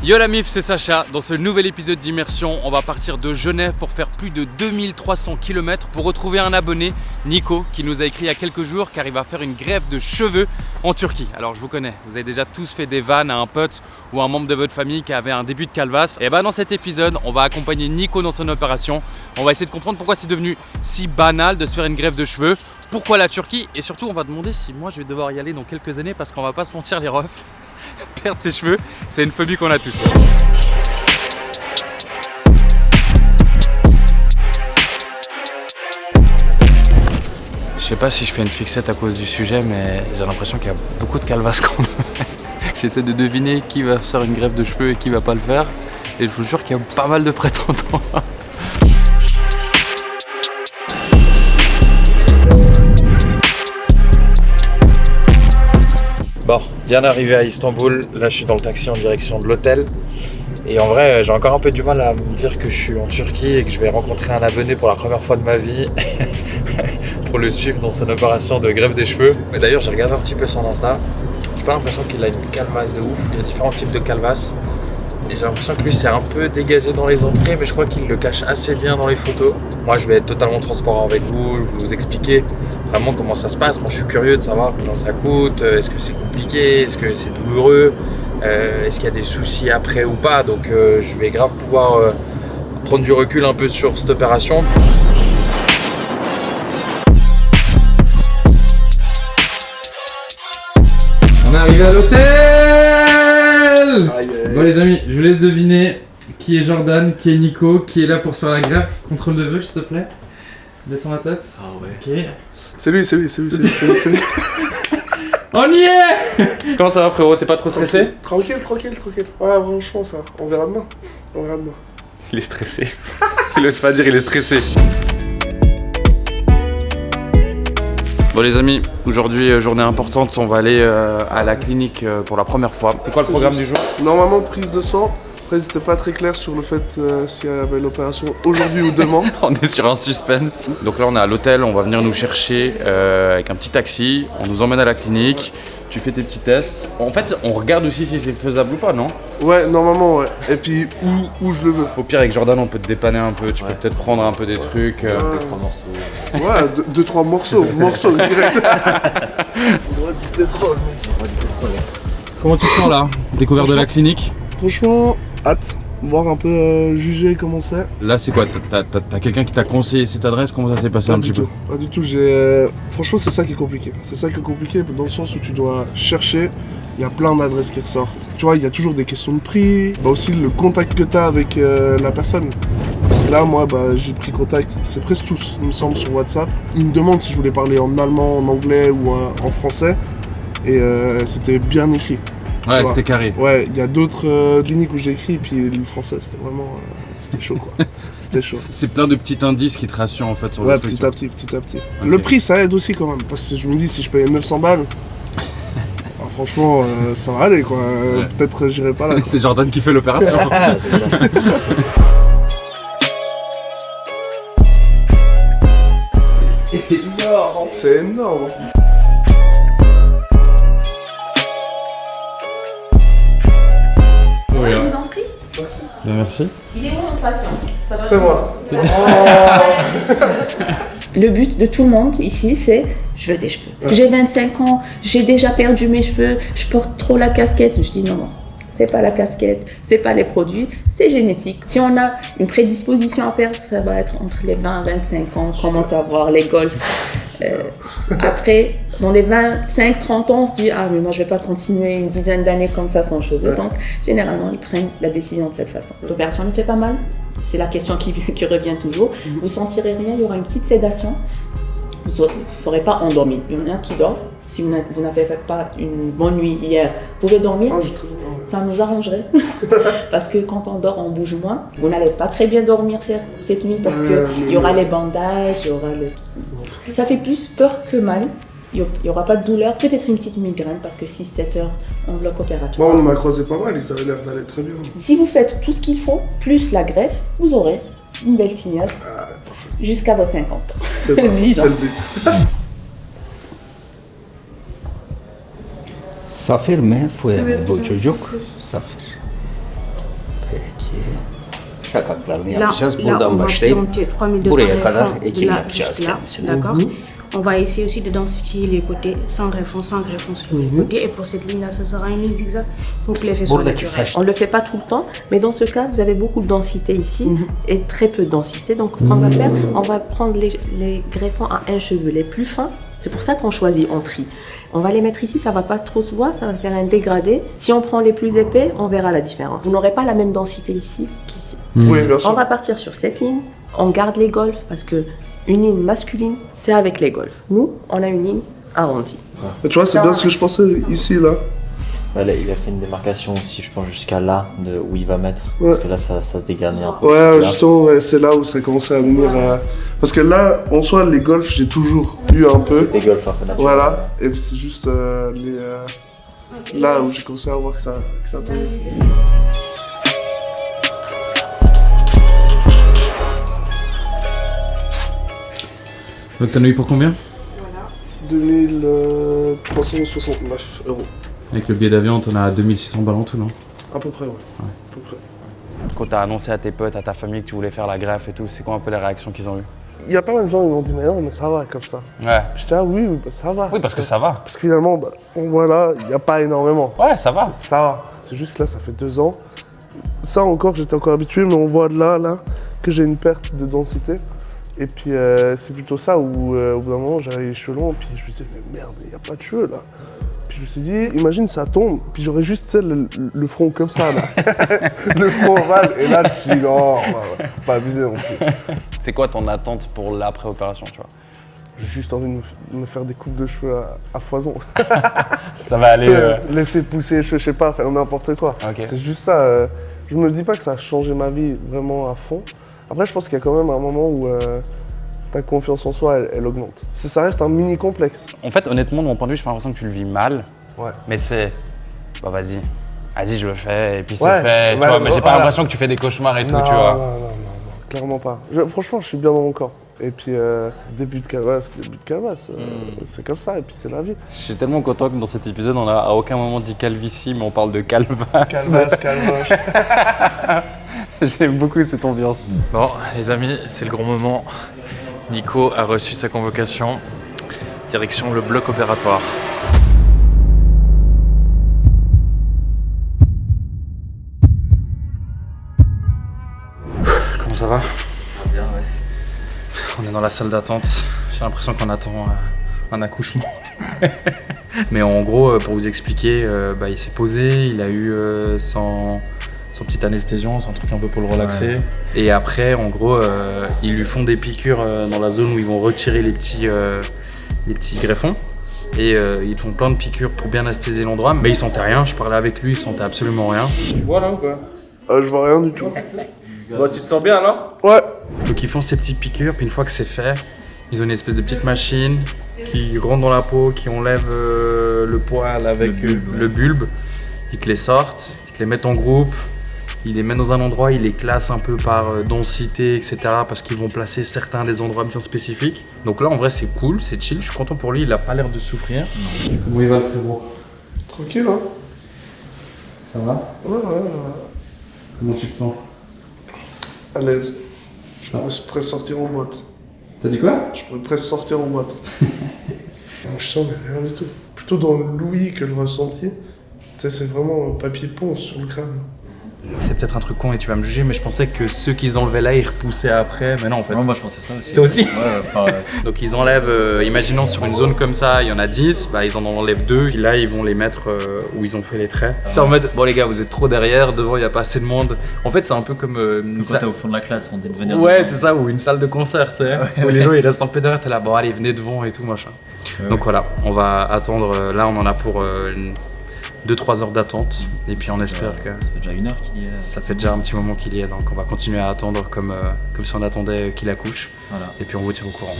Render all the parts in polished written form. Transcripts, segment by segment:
Yo la mif, c'est Sacha. Dans ce nouvel épisode d'Immersion, on va partir de Genève pour faire plus de 2300 km pour retrouver un abonné, Nico, qui nous a écrit il y a quelques jours car il va faire une greffe de cheveux en Turquie. Alors je vous connais, vous avez déjà tous fait des vannes à un pote ou un membre de votre famille qui avait un début de calvasse. Et dans cet épisode, on va accompagner Nico dans son opération. On va essayer de comprendre pourquoi c'est devenu si banal de se faire une greffe de cheveux, pourquoi la Turquie, et surtout on va demander si moi je vais devoir y aller dans quelques années parce qu'on va pas se mentir les refs. Perdre ses cheveux, c'est une phobie qu'on a tous. Je sais pas si je fais une fixette à cause du sujet, mais j'ai l'impression qu'il y a beaucoup de calvasses quand même. J'essaie de deviner qui va faire une greffe de cheveux et qui va pas le faire. Et je vous jure qu'il y a pas mal de prétendants. Bon, bien arrivé à Istanbul, là je suis dans le taxi en direction de l'hôtel. Et en vrai, j'ai encore un peu du mal à me dire que je suis en Turquie et que je vais rencontrer un abonné pour la première fois de ma vie pour le suivre dans son opération de greffe des cheveux. Mais d'ailleurs, j'ai regardé un petit peu son Insta. J'ai pas l'impression qu'il a une calvasse de ouf. Il y a différents types de calvasses. Et j'ai l'impression que lui c'est un peu dégagé dans les entrées, mais je crois qu'il le cache assez bien dans les photos. Moi je vais être totalement transparent avec vous, je vais vous expliquer vraiment comment ça se passe. Moi je suis curieux de savoir combien ça coûte, est-ce que c'est compliqué, est-ce que c'est douloureux, est-ce qu'il y a des soucis après ou pas. Donc je vais grave pouvoir prendre du recul un peu sur cette opération. On est arrivé à l'hôtel. Bon les amis, je vous laisse deviner qui est Jordan, qui est Nico, qui est là pour se faire la greffe. Contrôle de vœux s'il te plaît. Descends la tête. Ah ouais. Ok. C'est lui. On y est. Comment ça va frérot, t'es pas trop stressé? Tranquille. Ouais, franchement ça, on verra demain. Il est stressé. Il ose pas dire, il est stressé. Bon les amis, aujourd'hui journée importante, on va aller à la clinique pour la première fois. C'est quoi le programme du jour? Normalement prise de sang. Après c'était pas très clair sur le fait si elle avait l'opération aujourd'hui ou demain. On est sur un suspense. Donc là on est à l'hôtel, on va venir nous chercher avec un petit taxi. On nous emmène à la clinique, tu fais tes petits tests. En fait on regarde aussi si c'est faisable ou pas, non? Ouais, normalement ouais. Et puis où je le veux. Au pire avec Jordan on peut te dépanner un peu, tu peux peut-être prendre un peu des trucs. 2-3 morceaux. Ouais, 2-3 morceaux direct. Du pétrole, mec. Comment tu te sens là? Découvert de la clinique? Franchement, hâte. Voir un peu juger comment c'est. Là c'est quoi? T'as quelqu'un qui t'a conseillé cette adresse? Comment ça s'est passé un petit peu? Pas du tout, franchement c'est ça qui est compliqué. C'est ça qui est compliqué dans le sens où tu dois chercher. Il y a plein d'adresses qui ressortent. Tu vois, il y a toujours des questions de prix. Aussi le contact que tu as avec la personne. Parce que là, moi, j'ai pris contact, c'est presque tous, il me semble, sur WhatsApp. Ils me demandent si je voulais parler en allemand, en anglais ou en français. Et c'était bien écrit. Ouais, c'était carré. Ouais, il y a d'autres cliniques où j'ai écrit, et puis le français, c'était vraiment... c'était chaud, quoi. C'était chaud. C'est plein de petits indices qui te rassurent, en fait, sur le truc. Ouais, petit à petit. Okay. Le prix, ça aide aussi, quand même. Parce que je me dis, si je payais 900 balles... franchement, ça va aller, quoi. Ouais. Peut-être j'irai pas là. C'est Jordan qui fait l'opération. C'est ça. C'est énorme. Oui, je vous en prie. Merci. Il est où mon patient? C'est moi. Le but de tout le monde ici, c'est je veux des cheveux. Ouais. J'ai 25 ans, j'ai déjà perdu mes cheveux, je porte trop la casquette. Je dis non, c'est pas la casquette, c'est pas les produits, c'est génétique. Si on a une prédisposition à perdre, ça va être entre les 20 et 25 ans, on commence à voir les golfs. Après, dans les 25-30 ans, on se dit ah mais moi je vais pas continuer une dizaine d'années comme ça sans cheveux. Ouais. Donc généralement ils prennent la décision de cette façon. L'opération ne fait pas mal, c'est la question qui revient toujours. Vous sentirez rien, il y aura une petite sédation. Vous ne serez pas endormi. Il y en a qui dort. Si vous n'avez pas une bonne nuit hier, vous pouvez dormir. Ça nous arrangerait. Parce que quand on dort, on bouge moins. Vous n'allez pas très bien dormir cette nuit parce qu'il y aura les bandages, il y aura le... Ça fait plus peur que mal. Il n'y aura pas de douleur, peut-être une petite migraine parce que 6-7 heures en bloc opératoire. Bon, on m'a croisé pas mal, ils avaient l'air d'aller très bien. Si vous faites tout ce qu'il faut, plus la greffe, vous aurez une belle tignasse jusqu'à vos 50 ans. C'est le but. Safir mi bu çocuk? Safir. şakaklarını Là, yapacağız. là, Buradan on va başlayıp planter 3200 buraya kadar greffons de ekim là yapacağız jusque là, kendisine. d'accord. On va essayer aussi de densifier les côtés sans greffons sur les côtés. Et pour cette ligne-là, ça sera une ligne zigzag pour que l'effet soit Buradaki naturel. saç On ne le fait pas tout le temps, mais dans ce cas, vous avez beaucoup de densité ici et très peu de densité. Donc, ce qu'on va faire, on va prendre les greffons à un cheveu, les plus fins. C'est pour ça qu'on choisit, on trie. On va les mettre ici, ça va pas trop se voir, ça va faire un dégradé. Si on prend les plus épais, on verra la différence. Vous n'aurez pas la même densité ici qu'ici. Oui, bien On sûr. va partir sur cette ligne. On garde les golfs parce que une ligne masculine, c'est avec les golfs. Nous, on a une ligne arrondie. Mais tu vois, c'est bien ce que je pensais ici, là. Là, il a fait une démarcation aussi, je pense, jusqu'à là, de où il va mettre. Ouais. Parce que là, ça se dégarnit un peu. Ouais, Là. justement, ouais, c'est là où ça commençait à venir. Parce que là, en soi, les golfs, j'ai toujours eu un peu. C'était golf un peu naturel. Voilà, et puis c'est juste là où j'ai commencé à voir que ça tombait. Donc t'en as eu pour combien? 2369 €. Avec le billet d'avion, t'en as 2600 balles en tout, non? À peu près, ouais. À peu près. Quand t'as annoncé à tes potes, à ta famille que tu voulais faire la greffe et tout, c'est quoi un peu les réactions qu'ils ont eues? Il y a pas mal de gens qui m'ont dit, mais non, mais ça va comme ça. Ouais. J'étais, ah oui, bah, ça va. Oui, parce que ça va. Parce que finalement, bah, bon, voilà, il n'y a pas énormément. Ouais, ça va. Ça va. C'est juste que là, ça fait 2 ans. Ça encore, j'étais encore habitué, mais on voit là, que j'ai une perte de densité. Et puis, c'est plutôt ça où, au bout d'un moment, j'avais les cheveux longs, puis je me disais, mais merde, il n'y a pas de cheveux là. Puis je me suis dit, imagine ça tombe, puis j'aurais juste tu sais, le front comme ça là. Le front ovale, et là, je me suis dit, non, on va pas abuser non plus. C'est quoi ton attente pour l'après-opération, tu vois? J'ai juste envie de me faire des coupes de cheveux à foison. Ça va aller. Laisser pousser les cheveux, je sais pas, faire n'importe quoi. Ok. C'est juste ça. Je me dis pas que ça a changé ma vie vraiment à fond. Après, je pense qu'il y a quand même un moment où ta confiance en soi, elle augmente. Ça reste un mini complexe. En fait, honnêtement, de mon point de vue, j'ai pas l'impression que tu le vis mal. Ouais. Mais c'est. Bah, vas-y, je le fais, et puis c'est Ouais, fait. Tu bah, vois, mais j'ai pas voilà. l'impression que tu fais des cauchemars et tout, Non, tu vois. non, clairement pas. Franchement, je suis bien dans mon corps. Et puis, début de calvasse, c'est comme ça, et puis c'est la vie. Je suis tellement content que dans cet épisode, on a à aucun moment dit calvitie, mais on parle de calvasse. Calvache. J'aime beaucoup cette ambiance. Bon, les amis, c'est le grand moment. Nico a reçu sa convocation. Direction le bloc opératoire. Comment ça va? Ça va bien, ouais. On est dans la salle d'attente. J'ai l'impression qu'on attend un accouchement. Mais en gros, pour vous expliquer, il s'est posé, il a eu son petit anesthésion, c'est un truc un peu pour le relaxer. Ouais. Et après, en gros, ils lui font des piqûres dans la zone où ils vont retirer les petits greffons. Et ils font plein de piqûres pour bien anesthésier l'endroit. Mais il sentait rien, je parlais avec lui, il sentait absolument rien. Tu vois là ou quoi? Je vois rien du tout. Bon, tu te sens bien alors? Ouais. Donc ils font ces petites piqûres, puis une fois que c'est fait, ils ont une espèce de petite machine qui rentre dans la peau, qui enlève le poil avec le bulbe. Ils te les sortent, ils te les mettent en groupe, ils les mettent dans un endroit, ils les classent un peu par densité, etc. Parce qu'ils vont placer certains des endroits bien spécifiques. Donc là en vrai c'est cool, c'est chill, je suis content pour lui, il a pas l'air de souffrir. Comment il va le frérot? Tranquille, hein? Ça va? Ouais. Comment tu te sens? À l'aise. Je pourrais presque sortir en boîte. T'as dit quoi? Je pourrais presque sortir en boîte. Je sens mais rien du tout. Plutôt dans l'ouïe que le ressenti. Tu sais, c'est vraiment un papier ponce sur le crâne. C'est peut-être un truc con et tu vas me juger, mais je pensais que ceux qu'ils enlevaient là, ils repoussaient après, mais non en fait. Ouais, moi je pensais ça aussi. Toi aussi? Ouais, enfin. Donc ils enlèvent, imaginons sur une zone comme ça, il y en a 10, bah ils en enlèvent 2, puis là ils vont les mettre où ils ont fait les traits. C'est en mode, bon les gars, vous êtes trop derrière, devant il n'y a pas assez de monde. En fait c'est un peu comme... Comme quand t'es au fond de la classe, on dit de venir ouais, devant. c'est ça, ou une salle de concert, tu sais, où les gens ils restent en peu derrière, t'es là, bon allez, venez devant et tout, machin. Ouais. Donc voilà, on va attendre, là on en a pour 2-3 heures d'attente, et puis on espère que... Ça fait déjà 1 heure qu'il y est. Ça fait déjà un petit moment qu'il y est, donc on va continuer à attendre comme si on attendait qu'il accouche. Voilà. Et puis on vous tient au courant.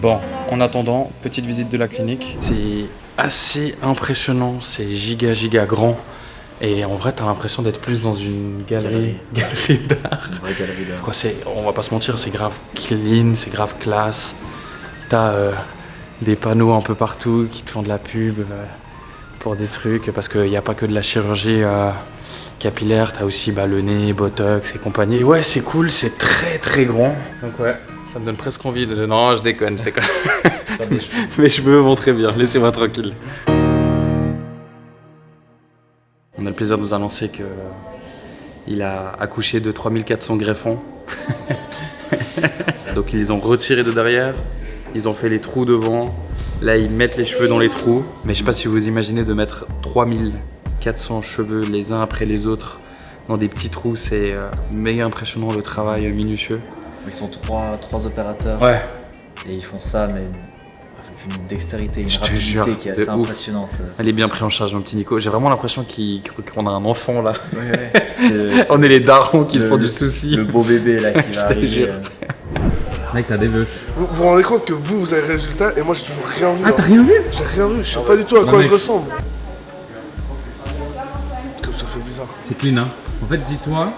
Bon, en attendant, petite visite de la clinique. C'est assez impressionnant, c'est giga grand. Et en vrai, t'as l'impression d'être plus dans une galerie d'art. Une vraie galerie d'art. Quoi, on va pas se mentir, c'est grave clean, c'est grave classe. T'as des panneaux un peu partout qui te font de la pub pour des trucs, parce qu'il n'y a pas que de la chirurgie capillaire, t'as aussi le nez, botox et compagnie. Et ouais, c'est cool, c'est très très grand. Donc ouais, ça me donne presque envie de... Non, je déconne, c'est quand même... Mes cheveux vont très bien, laissez-moi tranquille. On a le plaisir de vous annoncer qu'il a accouché de 3400 greffons. Donc ils les ont retirés de derrière, ils ont fait les trous devant. Là ils mettent les cheveux dans les trous. Mais je sais pas si vous imaginez de mettre 3400 cheveux les uns après les autres dans des petits trous. C'est méga impressionnant le travail minutieux. Ils sont trois opérateurs. Ouais. Et ils font ça, mais avec une dextérité, une Je te jure, rapidité qui est de assez ouf. impressionnante. Elle est bien prise en charge, mon petit Nico. J'ai vraiment l'impression qu'on a un enfant là. C'est On est les darons qui se font du souci. le beau bébé là qui va te arriver. jure. Mec, t'as des vœux. Vous vous rendez compte que vous avez le résultat et moi j'ai toujours rien vu. Ah, t'as rien vu? J'ai rien vu, je sais pas du tout à Non, quoi mec. il ressemble. Comme ça fait bizarre. C'est clean, hein. En fait, dis-toi,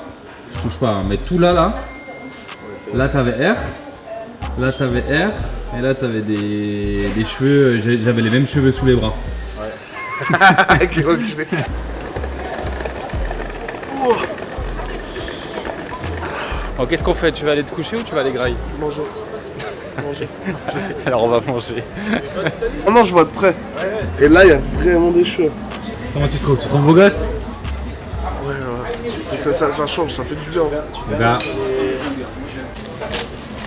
je touche pas, hein, mais tout là, là t'avais R, là t'avais R, et là t'avais des cheveux, j'avais les mêmes cheveux sous les bras. Avec les reculés. Bon, qu'est-ce qu'on fait? Tu vas aller te coucher ou tu vas aller grailler? Manger. Manger. Alors on va manger. Oh non, je vois de près. Et là, il y a vraiment des cheveux. Comment tu te trouves? Tu te trouves beau gosse? Ouais, ouais. Et ça change, ça fait du bien. Eh ben,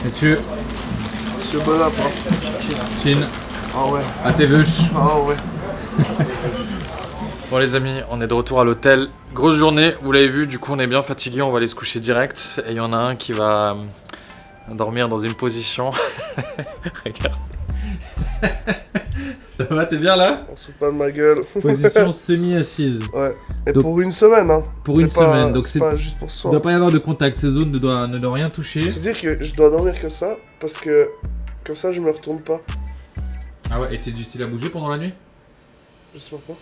messieurs, C'est bon app, hein. chin, Ah ouais. à tes veuches. Ah ouais. Bon les amis, on est de retour à l'hôtel. Grosse journée, vous l'avez vu, du coup on est bien fatigué, on va aller se coucher direct. Et il y en a un qui va dormir dans une position. Regarde. Ça va, t'es bien là? On se fout pas de ma gueule. Position semi-assise. Ouais. Et Donc, pour une semaine, hein. pour C'est une pas- semaine, donc c'est pas juste pour ce Il ne soir. doit pas y avoir de contact, ces zones ne doivent rien toucher. C'est-à-dire que je dois dormir comme ça, parce que comme ça je me retourne pas. Ah ouais, et t'es du style à bouger pendant la nuit? Je sais pas quoi.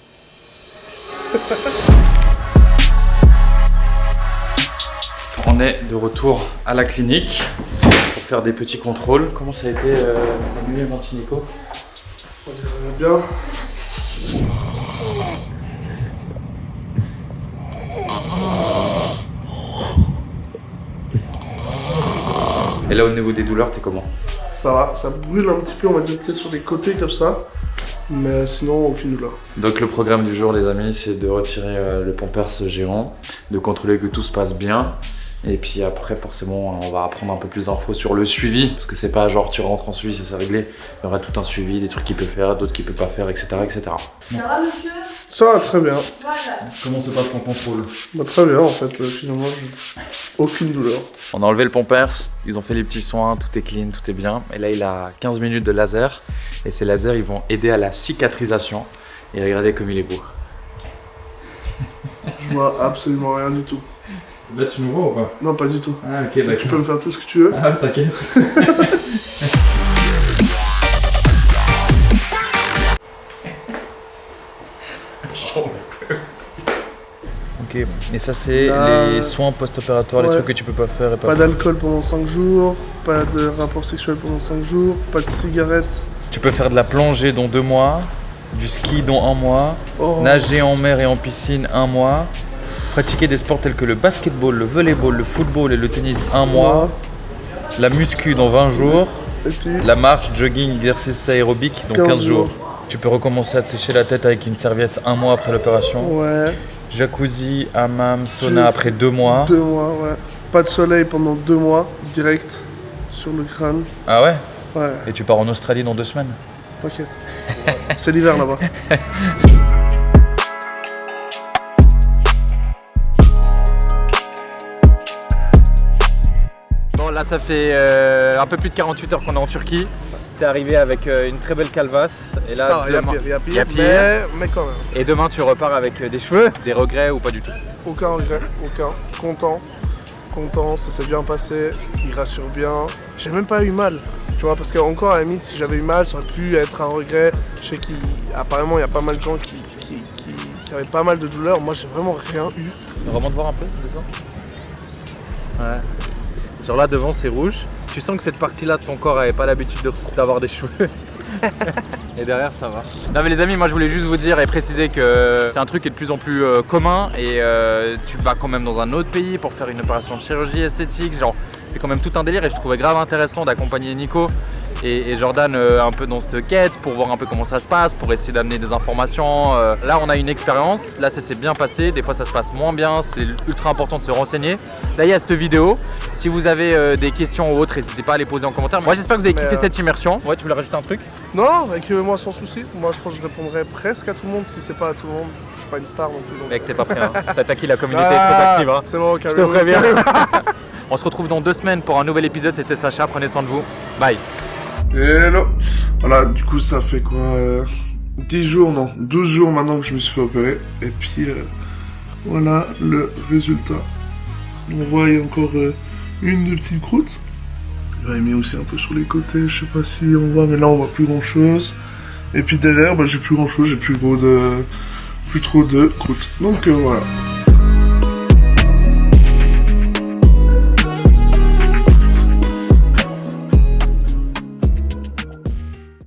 On est de retour à la clinique pour faire des petits contrôles. Comment ça a été ta nuit, mon petit Nico? On dirait bien. Et là au niveau des douleurs, t'es comment? Ça va, ça brûle un petit peu, on va dire, tu sais, sur les côtés comme ça. Mais sinon, aucune douleur. Donc le programme du jour les amis, c'est de retirer le pampers géant, de contrôler que tout se passe bien. Et puis après forcément on va apprendre un peu plus d'infos sur le suivi, parce que c'est pas genre tu rentres en Suisse et c'est réglé. Il y aura tout un suivi, des trucs qu'il peut faire, d'autres qu'il peut pas faire, etc. etc. Ça va, monsieur? Ça va très bien. Comment se passe ton contrôle? Bah, très bien en fait, finalement, aucune douleur. On a enlevé le pampers, ils ont fait les petits soins, tout est clean, tout est bien. Et là il a 15 minutes de laser, et ces lasers ils vont aider à la cicatrisation. Et regardez comme il est beau. Je vois absolument rien du tout. Là tu me vois ou pas? Non, pas du tout. Ah ok, Tu peux me faire tout ce que tu veux. Ah t'inquiète. Ok, et ça c'est Là- les soins post-opératoires, les Ouais. trucs que tu peux pas faire et Pas d'alcool pendant 5 jours, pas de rapport sexuel pendant 5 jours, pas de cigarette. Tu peux faire de la plongée dans 2 mois, du ski dans 1 mois, Oh. nager en mer et en piscine 1 mois, pratiquer des sports tels que le basketball, le volleyball, le football et le tennis 1 mois, la muscu dans 20 jours, Et puis, la marche, jogging, exercice aérobique dans 15 jours. Tu peux recommencer à te sécher la tête avec une serviette 1 mois après l'opération. ouais, Jacuzzi, hammam, sauna Tu- après 2 mois. 2 mois, ouais. Pas de soleil pendant 2 mois, direct, sur le crâne. Ah ouais? Ouais, Et tu pars en Australie dans 2 semaines. t'inquiète. C'est l'hiver là-bas. Bon là ça fait un peu plus de 48 heures qu'on est en Turquie. T'es arrivé avec une très belle calvasse et là Ça va, il y a demain, pire, il y a pire, y a pire. mais quand même. et demain tu repars avec des cheveux, des regrets ou pas du tout? Aucun regret, aucun. Content, ça s'est bien passé, il rassure bien. J'ai même pas eu mal, tu vois, parce qu'encore à la limite, si j'avais eu mal, ça aurait pu être un regret. Je sais qu'apparemment, il y a pas mal de gens qui qui avait pas mal de douleurs. Moi, j'ai vraiment rien eu. Remonte voir un peu devant. Ouais. Genre là devant c'est rouge. Tu sens que cette partie-là de ton corps avait pas l'habitude d'avoir des cheveux. Et derrière ça va. Non mais les amis, moi je voulais juste vous dire et préciser que c'est un truc qui est de plus en plus commun et tu vas quand même dans un autre pays pour faire une opération de chirurgie esthétique. Genre c'est quand même tout un délire et je trouvais grave intéressant d'accompagner Nico et Jordan un peu dans cette quête pour voir un peu comment ça se passe, pour essayer d'amener des informations. Là on a une expérience, là ça s'est bien passé, des fois ça se passe moins bien, c'est ultra important de se renseigner. Là il y a cette vidéo, si vous avez des questions ou autres, n'hésitez pas à les poser en commentaire. Moi j'espère que vous avez kiffé cette immersion. Ouais, tu voulais rajouter un truc? Non, écrivez-moi sans souci. Moi je pense que je répondrai presque à tout le monde si c'est pas à tout le monde. Je suis pas une star non plus. Donc... Mec, t'es pas prêt, hein. T'as acquis la communauté très active. Hein. C'est bon, je te préviens. On se retrouve dans 2 semaines pour un nouvel épisode. C'était Sacha, prenez soin de vous. Bye. Hello. Voilà, du coup ça fait quoi 10 jours, non, 12 jours maintenant que je me suis fait opérer. Et puis voilà le résultat. On voit il y a encore une petite croûte. J'avais mis aussi un peu sur les côtés, je sais pas si on voit, mais là on voit plus grand chose. Et puis derrière, j'ai plus grand chose, j'ai plus trop de croûte. Donc voilà.